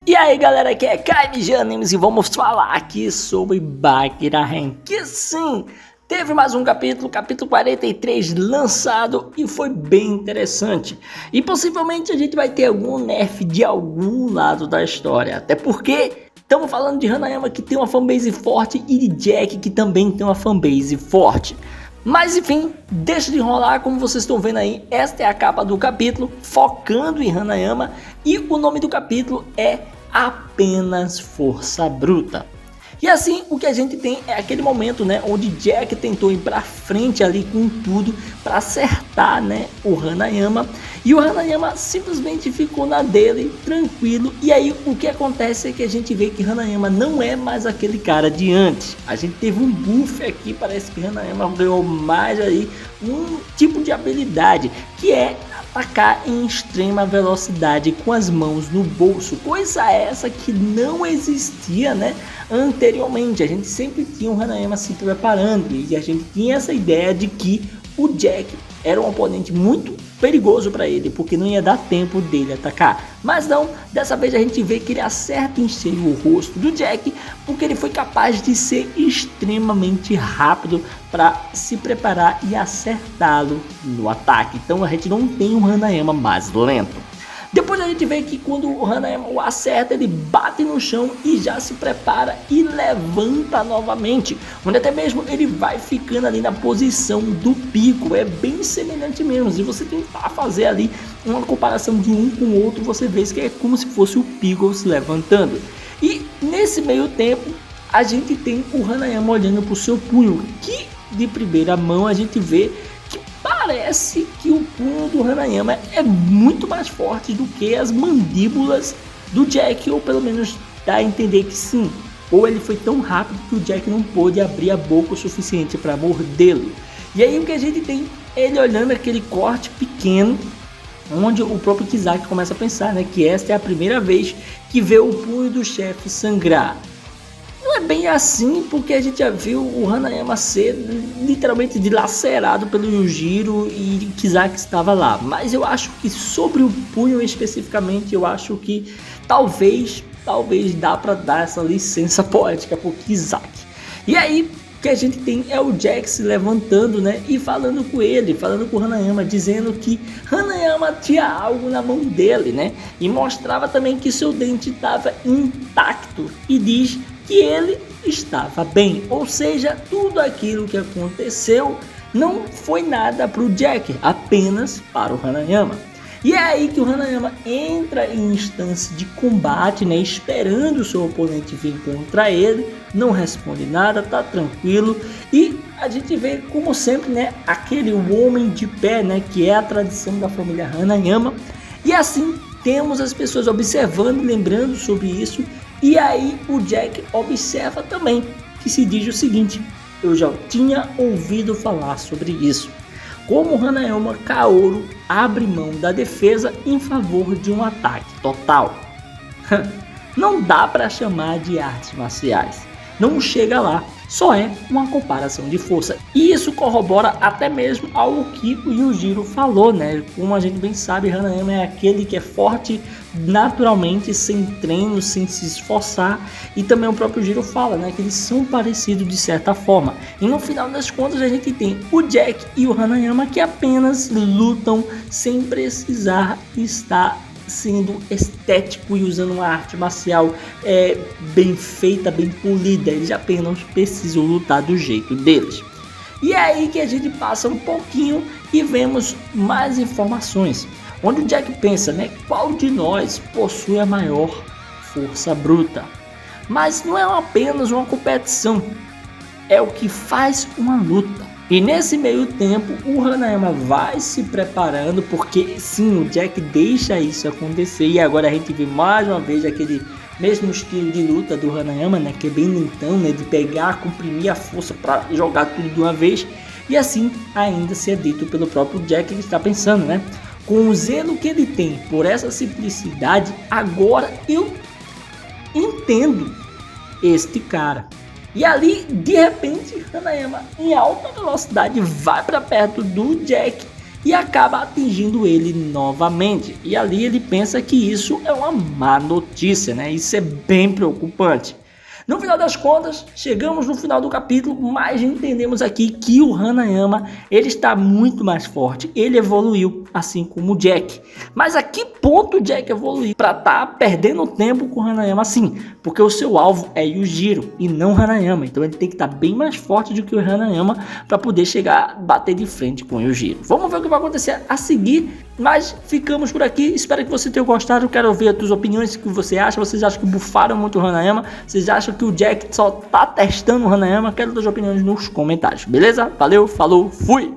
E aí galera, aqui é Kaimi de Animes e vamos falar aqui sobre Baki Ren, que sim, teve mais um capítulo 43 lançado e foi bem interessante. E possivelmente a gente vai ter algum nerf de algum lado da história, até porque estamos falando de Hanayama, que tem uma fanbase forte, e de Jack, que também tem uma fanbase forte. Mas enfim, deixa de enrolar, como vocês estão vendo aí, esta é a capa do capítulo, focando em Hanayama, e o nome do capítulo é Apenas Força Bruta. E assim, o que a gente tem é aquele momento, né, onde Jack tentou ir pra frente ali com tudo para acertar, né, o Hanayama, e o Hanayama simplesmente ficou na dele, tranquilo. E aí o que acontece é que a gente vê que Hanayama não é mais aquele cara de antes. A gente teve um buff aqui, parece que Hanayama ganhou mais aí um tipo de habilidade, que é atacar em extrema velocidade com as mãos no bolso, coisa essa que não existia, né, anteriormente. A gente sempre tinha um Hanayama se preparando e a gente tinha essa ideia de que o Jack era um oponente muito perigoso para ele, porque não ia dar tempo dele atacar. Mas não, dessa vez a gente vê que ele acerta em cheio o rosto do Jack, porque ele foi capaz de ser extremamente rápido para se preparar e acertá-lo no ataque. Então a gente não tem um Hanayama mais lento. Depois a gente vê que quando o Hanayama o acerta, ele bate no chão e já se prepara e levanta novamente, onde até mesmo ele vai ficando ali na posição do pico. É bem semelhante mesmo. Se você tentar fazer ali uma comparação de um com o outro, você vê que é como se fosse o Pico se levantando. E nesse meio tempo a gente tem o Hanayama olhando para o seu punho, que de primeira mão a gente vê que parece que o punho do Hanayama é muito mais forte do que as mandíbulas do Jack, ou pelo menos dá a entender que sim. Ou ele foi tão rápido que o Jack não pôde abrir a boca o suficiente para mordê-lo. E aí o que a gente tem, ele olhando aquele corte pequeno, onde o próprio Kizaki começa a pensar, né, que esta é a primeira vez que vê o punho do chefe sangrar. Não é bem assim, porque a gente já viu o Hanayama ser literalmente dilacerado pelo Yujiro e Kizaki estava lá. Mas eu acho que sobre o punho especificamente, eu acho que talvez dá para dar essa licença poética pro Kizaki. E aí o que a gente tem é o Jack se levantando, né, e falando com ele, falando com o Hanayama, dizendo que Hanayama tinha algo na mão dele, né, e mostrava também que seu dente estava intacto, e diz que ele estava bem, ou seja, tudo aquilo que aconteceu não foi nada para o Jack, apenas para o Hanayama. E é aí que o Hanayama entra em instância de combate, né, esperando o seu oponente vir contra ele, não responde nada, tá tranquilo, e a gente vê, como sempre, né, aquele homem de pé, né, que é a tradição da família Hanayama, e assim temos as pessoas observando, lembrando sobre isso. E aí o Jack observa também, que se diz o seguinte: eu já tinha ouvido falar sobre isso, como o Hanayama Kaoru abre mão da defesa em favor de um ataque total. Não dá para chamar de artes marciais, não chega lá, só é uma comparação de força. E isso corrobora até mesmo ao que o Yujiro falou, né? Como a gente bem sabe, Hanayama é aquele que é forte naturalmente, sem treino, sem se esforçar. E também o próprio Yujiro fala, né, que eles são parecidos de certa forma. E no final das contas a gente tem o Jack e o Hanayama, que apenas lutam sem precisar estar sendo estético e usando uma arte marcial bem feita, bem polida. Eles apenas precisam lutar do jeito deles. E é aí que a gente passa um pouquinho e vemos mais informações, onde o Jack pensa, né, qual de nós possui a maior força bruta. Mas não é apenas uma competição, é o que faz uma luta. E nesse meio tempo o Hanayama vai se preparando, porque sim, o Jack deixa isso acontecer. E agora a gente vê mais uma vez aquele mesmo estilo de luta do Hanayama, né, que é bem lentão, né, de pegar, comprimir a força para jogar tudo de uma vez. E assim ainda se é dito pelo próprio Jack, que está pensando, né, com o zelo que ele tem por essa simplicidade, agora eu entendo este cara. E ali, de repente, Hanayama em alta velocidade vai para perto do Jack e acaba atingindo ele novamente. E ali ele pensa que isso é uma má notícia, né? Isso é bem preocupante. No final das contas, chegamos no final do capítulo, mas entendemos aqui que o Hanayama, ele está muito mais forte, ele evoluiu, assim como o Jack. Mas a que ponto o Jack evoluiu para estar perdendo tempo com o Hanayama assim? Porque o seu alvo é Yujiro e não o Hanayama, então ele tem que estar bem mais forte do que o Hanayama para poder chegar, bater de frente com o Yujiro. Vamos ver o que vai acontecer a seguir, mas ficamos por aqui, espero que você tenha gostado, quero ouvir as tuas opiniões, o que você acha, vocês acham que bufaram muito o Hanayama, vocês acham que o Jack só tá testando o Hanayama? Quero suas opiniões nos comentários, beleza? Valeu, falou, fui!